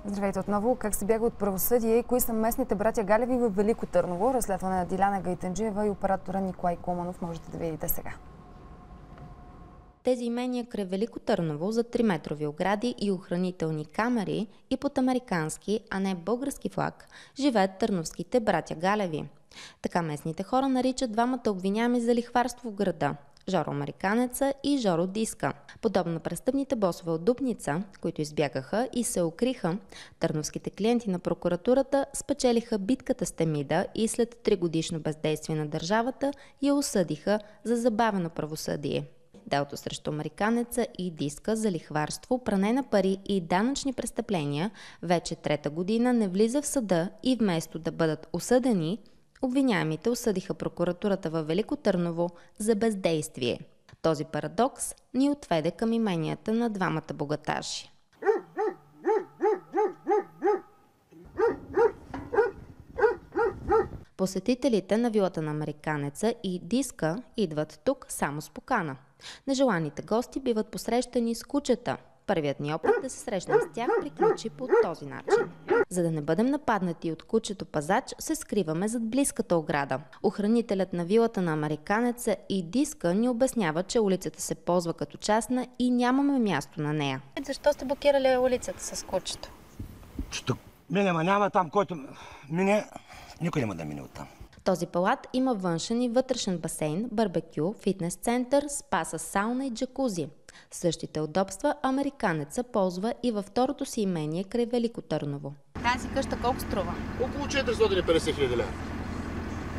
Здравейте отново. Как се бяга от правосъдие и кои са местните братя Галеви в Велико Търново? Разследване на Диляна Гайтанджиева и оператора Николай Куманов можете да видите сега. Тези имения край Велико Търново за 3-метрови огради и охранителни камери и под американски, а не български флаг, живеят търновските братя Галеви. Така местните хора наричат двамата обвиняеми за лихварство в града – Жоро Американеца и Жоро Диска. Подобно на престъпните босове от Дупница, които избягаха и се укриха, търновските клиенти на прокуратурата спечелиха битката с Темида и след 3-годишно бездействие на държавата я осъдиха за забавено правосъдие. Делото срещу Американеца и Диска за лихварство, пране на пари и данъчни престъпления вече 3-та година не влиза в съда и вместо да бъдат осъдени, обвиняемите осъдиха прокуратурата във Велико Търново за бездействие. Този парадокс ни отведе към именията на двамата богаташи. Посетителите на вилата на Американеца и Диска идват тук само с покана. Нежеланите гости биват посрещани с кучета. Първият ни опит да се срещнем с тях приключи по този начин. За да не бъдем нападнати от кучето пазач, се скриваме зад близката ограда. Охранителят на вилата на Американеца и Диска ни обяснява, че улицата се ползва като частна и нямаме място на нея. Защо сте блокирали улицата с кучето? Няма там, който мине, никой няма да мине оттам. Този палат има външен и вътрешен басейн, барбекю, фитнес център, спа с сауна и джакузи. Същите удобства Американеца ползва и във второто си имение край Велико Търново. Тази къща колко струва? Около 450 хиляди лева.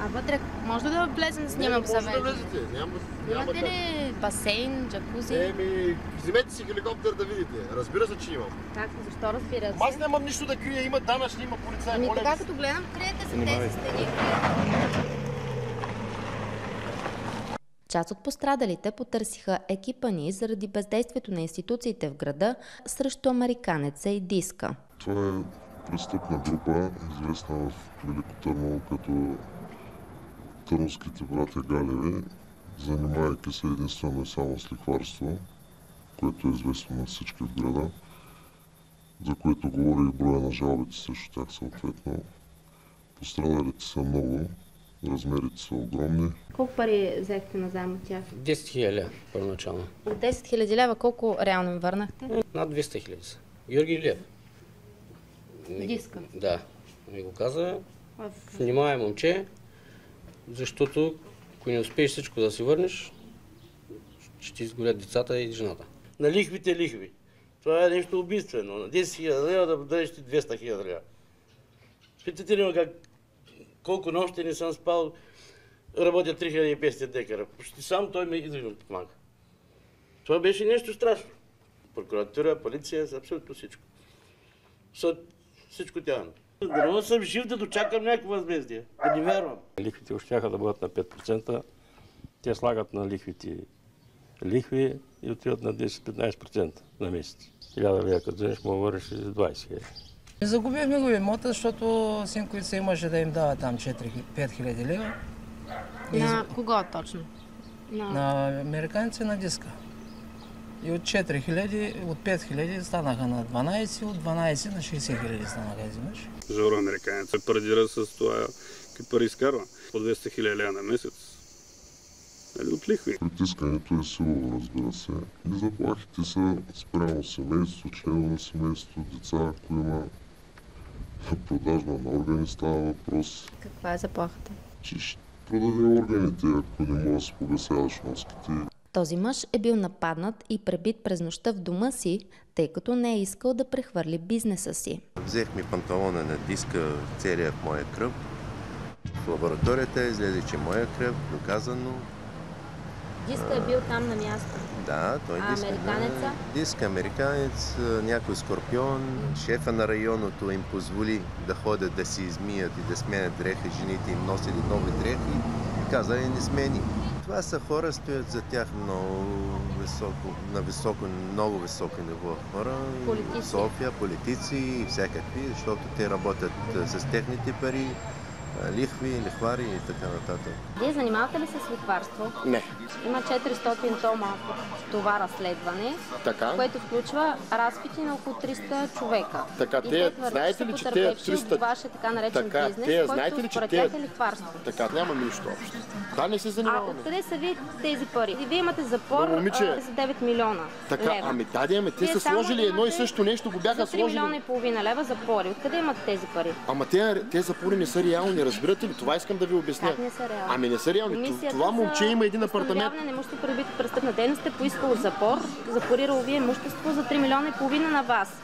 А вътре може ли да влезем да снимам по съвет? Не, може да влезете. Имате ли басейн, джакузи? Вземете си хеликоптер да видите. Разбира се, че имам. Как? Защо разбира се? Аз нямам нищо да крия. Има данъчни, има полицаи. Така като гледам, криете се тези стени. Част от пострадалите потърсиха екипа ни заради бездействието на институциите в града срещу Американеца и Диска. Това е престъпна група, известна в Велико Търново като Търновските братя Галеви, занимавайки се единствено и само с лихварство, което е известно на всички в града, за което говори и броя на жалбите срещу тях съответно. Пострадалите са много. Размерите са огромни. Колко пари взехте на заем от тях? 10 хиляди първоначално. От 10 хиляди лева колко реално им върнахте? Над 200 хиляди са. Георги Лев. Диска? Да. Ми го каза, внимавай момче, защото ако не успееш всичко да си върнеш, ще ти изгорят децата и жената. На лихвите лихви. Това е нещо убийствено. На 10 хиляди лева да дадеш ти 200 хиляди лева. Питате ли как колко нощи не съм спал, работя 3500 декара. Почти сам той ме идва да помага. Това беше нещо страшно. Прокуратура, полиция, абсолютно всичко. Всичко тяхно. Да не съм жив да дочакам някакво възмездие. Да не вярвам. Лихвите ощяха да бъдат на 5%. Те слагат на лихвите лихви и отиват на 10-15% на месец. 1000 лева като вземеш, му върнеш 20 хиляди. Загубихме го имота, защото синковица имаше да им дава там 4-5 хиляди лева. На кого точно? На американци на Диска. И от 4 хиляди, от 5 хиляди станаха на 12, от 12 на 60 хиляди станаха изведнъж. Жоро Американец парадира с това, какви пари изкарва. По 200 хиляди лева на месец. От лихви. Притискането е силово, разбира се. И заплахите са спрямо семейство, членове на семейство, деца, ако има продажба на органи, става въпрос. Каква е заплахата? Че ще продаде органите, ако не може да се погасяваш вноските. Този мъж е бил нападнат и пребит през нощта в дома си, тъй като не е искал да прехвърли бизнеса си. Взех ми панталона на Диска, целия в моя кръв. В лабораторията излезе, че моя кръв, доказано. Диска е бил там на място. Да, той Диска. Американеца? Диска, американец, някой скорпион. Шефа на районното им позволи да ходят да си измият и да сменят дреха. Жените им носили нови дрехи. Казали не смени. Това са хора, стоят за тях много високо ниво хора. Политици. София, политици и всякакви, защото те работят с техните пари. лихви, лихвари и така нататък. Вие занимавате ли се с лихварство? Не. Има 400 тома това разследване, Така. което включва разпити на около 300 човека. Така, те знаете ли, че те 300... от вашия така наречен така, бизнес, те, който знаете ли, че според те... тях е лихварство? Така, няма нищо общо. Да, не се А занимаваме. откъде са ви тези пари? Вие имате запор момиче, за 9 милиона Така, лева. ами даде, те Вие са само сложили едно и имате също нещо, го бяха за 3 сложили. милиона и половина лева запори. Откъде имате тези пари? Ама те запори не са реални, разбирате ли? Това искам да ви обясня. Как не са реални? Ами не са реални. Комисията Това момче има един апартамент. Установяване на имущество придобито престъпна дейност е поискало запор, запорирало ви имущество за 3 милиона и половина на вас,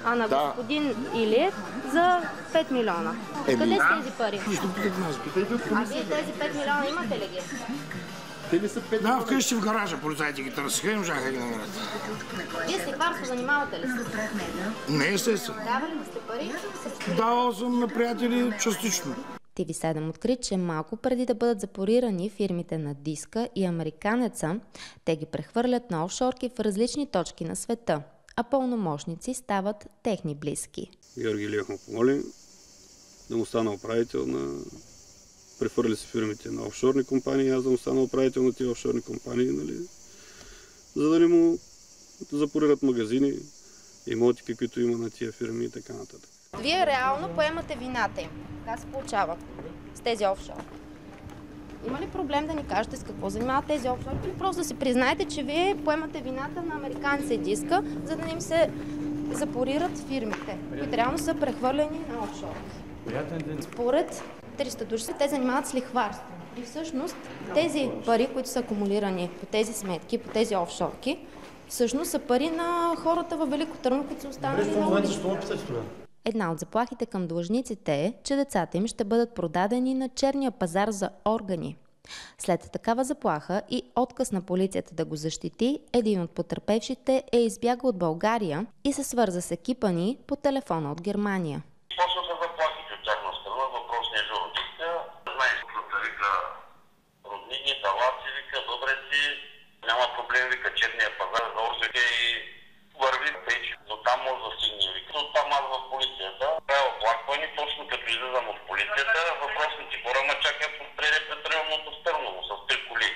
а на господин Илиев за 5 милиона. Къде са тези пари? А вие тези 5 милиона имате ли ги? Те ли са 5 Да, вкъщи в гаража полицайите ги търсиха и можаха да ги намерят. Вие с лихварство занимавате ли се? Не, естествено. Давали ли сте пари? Давал съм на приятели частично. TV7 откри, че малко преди да бъдат запорирани фирмите на Диска и Американеца, те ги прехвърлят на офшорки в различни точки на света, а пълномощници стават техни близки. Георги Илиев му помоли да му стана управител на... Прехвърли се фирмите на офшорни компании, аз да му стана управител на тия офшорни компании, нали? За да не му запорират магазини, имоти, каквито има на тия фирми и така нататък. Вие реално поемате вината им. Как се получава с тези офшори? Има ли проблем да ни кажете с какво занимават тези офшори? Или просто да си признаете, че вие поемате вината на Американеца и Диска, за да не им се запорират фирмите, които реално са прехвърлени на офшори? Според 300 души те занимават с лихварство. И всъщност тези пари, които са акумулирани по тези сметки, по тези офшорки, всъщност са пари на хората във Велико Търново, които са останали на улицата. Една от заплахите към длъжниците е, че децата им ще бъдат продадени на черния пазар за органи. След такава заплаха и отказ на полицията да го защити, един от потърпевшите е избягал от България и се свърза с екипа ни по телефона от Германия. Почнаха заплахите от тяхна страна, въпросния журналист. Знаеш, защото вика роднини, талаци, вика добре си, няма проблем, вика черния пазар за органи и върви печи, но там може да стигне. Вика, но там аз в полицията. Това е оплакване, точно като излизам от полицията, въпросните хора ме чакат пред районното в Търново с 3 коли.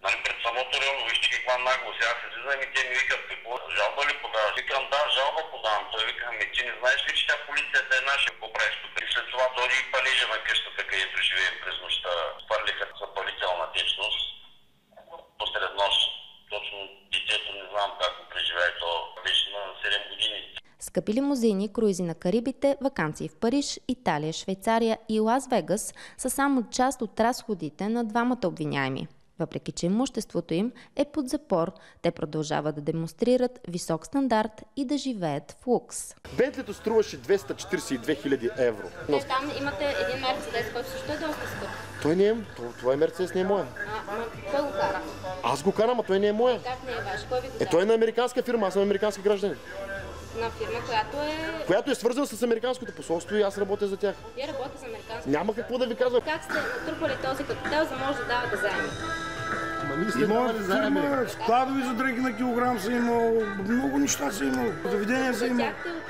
Нали, пред самото районно, вижте каква наглост. Аз излизам и те ми викат, какво, жалба ли подаваш? Викам, да, жалба подавам. Той вика, ти не знаеш ли, че тя полицията е наша, какво правиш тук? И след това дори и палежа на къщата, където живеем през нощта. Спърлиха запалителна течност. Посред нощ, точно детето не знам как го преживее, то беше на 7 години. Скъпи лимузини, круизи на Карибите, ваканции в Париж, Италия, Швейцария и Лас Вегас са само част от разходите на двамата обвиняеми. Въпреки че имуществото им е под запор, те продължават да демонстрират висок стандарт и да живеят в лукс. Бентлето струваше 242 000 евро. Те там имате един Мерцедес, който също е доста скъп. Той не е, това е Мерцедес, не е моя. Кой го кара? Аз го карам, а той не е моя. Как не е ваш? Кой ви го дава? Той е на американска фирма, аз съм американски гражданин. На фирма, която е свързана с американското посолство и аз работя за тях. Вие работите с американското? Няма какво да ви казвам. Как сте натрупали този капитал, за да може да давате заеми? Имал фирма, складови за дрехи на килограм са имал, много неща са имал, заведения са имал. Тяхте от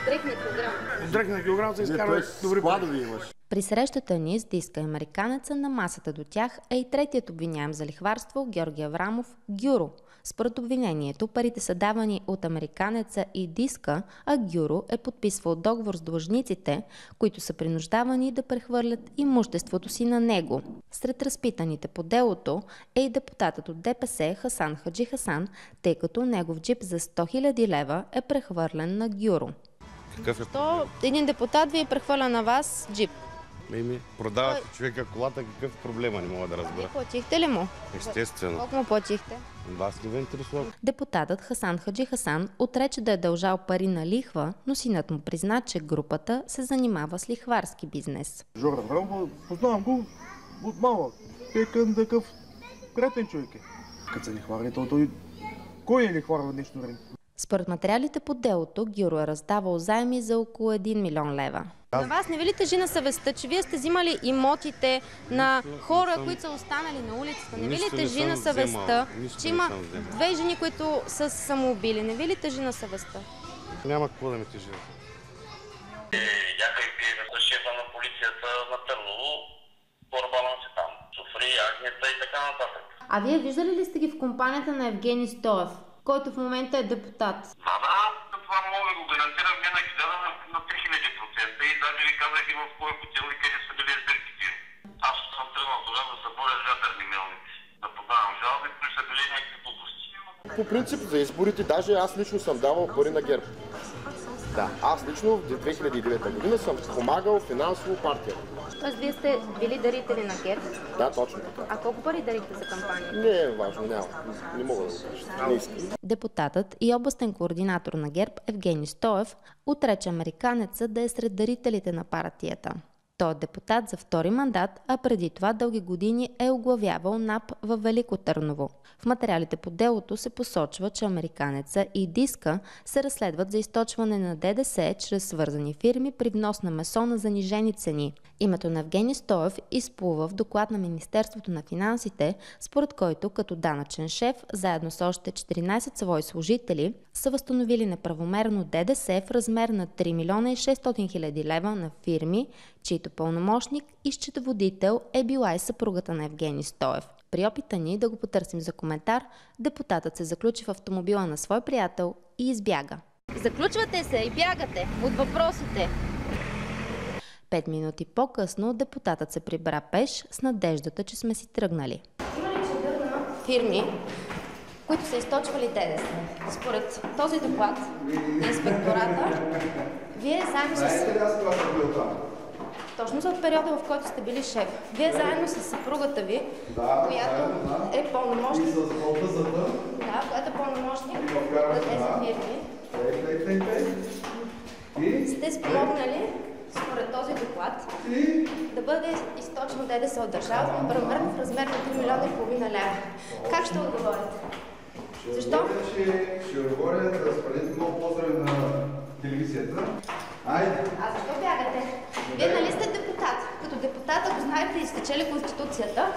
дрехи на килограм? От дрехи на килограм са изкарвали добри складови имаш. При срещата ни с Диска и Американеца на масата до тях е и третият обвиняем за лихварство Георги Аврамов – Гюро. Според обвинението, парите са давани от Американеца и Диска, а Гюро е подписвал договор с длъжниците, които са принуждавани да прехвърлят имуществото си на него. Сред разпитаните по делото е и депутатът от ДПС Хасан Хаджи Хасан, тъй като негов джип за 100 000 лева е прехвърлен на Гюро. Защо един депутат ви е прехвърля на вас джип? Продавате човека колата, какъв проблема, не мога да разбера. Вие платихте ли му? Естествено. Колко му платихте? Вас не ви интересува. Депутатът Хасан Хаджи Хасан отрече да е дължал пари на лихва, но синът му призна, че групата се занимава с лихварски бизнес. Жора Аврамов, познавам го от малък. Пекан такъв приятен човек е. Като се лихвари, той кой е лихварва днешно време? Според материалите по делото, Гюро е раздавал заеми за около 1 милион лева. На вас не ви ли тежи на съвестта, че вие сте взимали имотите на хора, които са останали на улицата? Не ви ли тежи на съвестта, че има 2 жени, които са самоубили? Не ви ли тежи на съвестта? Няма какво да ме тежи. Някой пие шефа на полицията те са на Търново, по-рабално си там. Софри, Агнеца и така нататък. А вие виждали ли сте ги в компанията на Евгений Стоев, който в момента е депутат? Да, това мога да го гарантирам винаги на 3000% и даже ви казах и в кой хотел и къде са били сбирките. Аз съм тръгнал тогава да съборя вятърни мелници, да подавам жалби, които са били някакви глупости. По принцип за изборите, даже аз лично съм давал пари на ГЕРБ. Да, аз лично в 2009 година съм помагал финансово партията. Тоест вие сте били дарители на ГЕРБ? Да, точно така. А колко пари дарихте за кампания? Не е важно, не мога да го кажа. Не искам. Депутатът и областен координатор на ГЕРБ Евгений Стоев отрече американеца да е сред дарителите на партията. Той е депутат за втори мандат, а преди това дълги години е оглавявал НАП във Велико Търново. В материалите по делото се посочва, че американеца и Диска се разследват за източване на ДДС чрез свързани фирми при внос на месо на занижени цени. Името на Евгений Стоев изплува в доклад на Министерството на финансите, според който като данъчен шеф, заедно с още 14 свои служители, са възстановили неправомерно ДДС в размер на 3 милиона и 600 хиляди лева на фирми, чийто пълномощник и счетоводител е била и съпругата на Евгений Стоев. При опита ни да го потърсим за коментар, депутатът се заключи в автомобила на свой приятел и избяга. Заключвате се и бягате от въпросите. 5 минути по-късно депутатът се прибра пеш с надеждата, че сме си тръгнали. Има ли чадър на фирми, които са източвали ДДС? Според този доклад на инспектората, вие заедно с... Точно за периода, в който сте били шеф. Вие заедно с съпругата ви, която е пълномощник... която е пълномощник на тези фирми. Сте спомогнали, според този доклад, да бъде източено ДДС от държавата, примерно в размер на 3 милиона и половина лева. Как ще отговорите? Защо? Ще отговоря да спалите много поздрави на телевизията. Айде! А защо бягате? Вие нали сте депутат? Като депутат, ако знаете и сте чели Конституцията,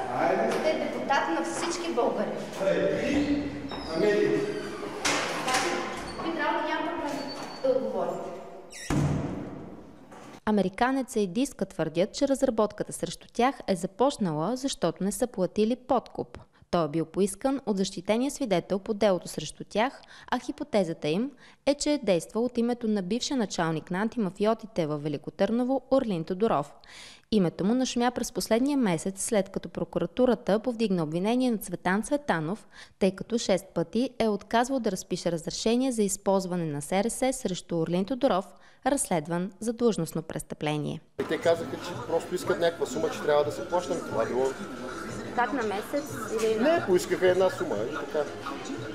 сте депутат на всички българи. Ви трябва да няма проблем да отговорите. Американеца и Диска твърдят, че разработката срещу тях е започнала, защото не са платили подкуп. Той е бил поискан от защитения свидетел по делото срещу тях, а хипотезата им е, че е действал от името на бившия началник на антимафиотите във Велико Търново Орлин Тодоров. Името му нашумя през последния месец, след като прокуратурата повдигна обвинение на Цветан Цветанов, тъй като 6 пъти е отказвал да разпише разрешение за използване на СРС срещу Орлин Тодоров, разследван за длъжностно престъпление. Те казаха, че просто искат някаква сума, че трябва да се плащам. Това било... Как на месец? Или... Не, поискаха една сума и така.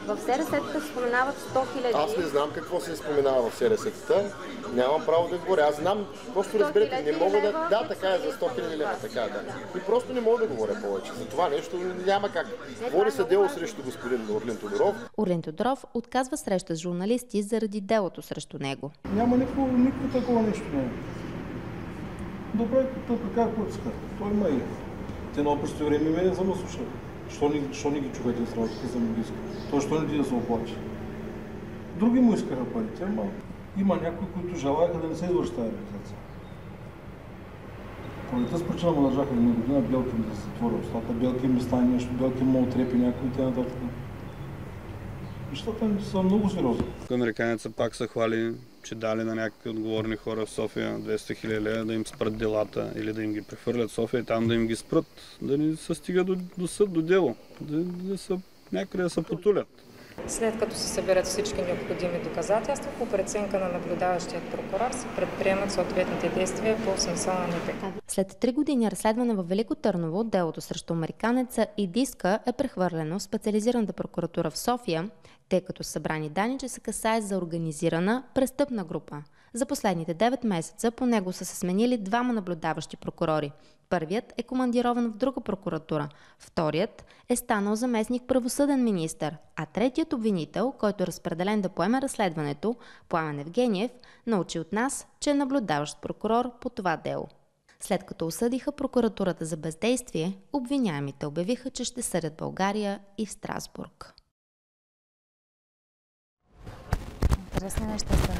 В СРС-тата споменават 100 хиляди. Аз не знам какво се споменава в СРС-тата. Нямам право да говоря. Аз знам, просто разберете, не мога да... Да, така е, за 100 хиляди лева, така е, да. И просто не мога да говоря повече. За това нещо няма как. Води се дело срещу господин Орлин Тодоров. Орлин Тодоров отказва среща с журналисти заради делото срещу него. Няма никакво такова нещо. Добре, тук какво иска? Той има и. Те много през време ме не съм слушал. Що не ги чувате с работите за медийска? Той що не ти да се оплаче? Други му искаха парите, ама има някои, които желаяха да не се извърши тази реализация. Поради тази причина му държаха една година Белкин да се затвори устата, Белкин ми стане нещо, Белкин му отрепи някои и т.н. Нещата са много сериозни. Американеца пак се хвали, че дали на някакви отговорни хора в София 200 хиляди лева да им спрат делата или да им ги прехвърлят в София и там да им ги спрат, да не се стига до съд, до дело, да са някъде да се потулят. След като се съберат всички необходими доказателства, по преценка на наблюдаващият прокурор се предприемат съответните действия по смисъла на НПК. След 3 години разследване във Велико Търново, делото срещу американеца и Диска е прехвърлено в специализираната прокуратура в София, тъй като са събрани данни, че се касае за организирана престъпна група. За последните 9 месеца по него са се сменили 2 наблюдаващи прокурори. Първият е командирован в друга прокуратура, вторият е станал заместник правосъден министър, а третият обвинител, който е разпределен да поеме разследването, Пламен Евгениев, научи от нас, че е наблюдаващ прокурор по това дело. След като осъдиха прокуратурата за бездействие, обвиняемите обявиха, че ще съдят България и в Страсбург. Интересни неща са.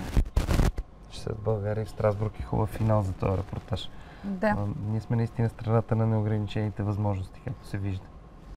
Ще съдят България и в Страсбург и хубав финал за този репортаж. Да. Ние сме наистина страната на неограничените възможности, както се вижда.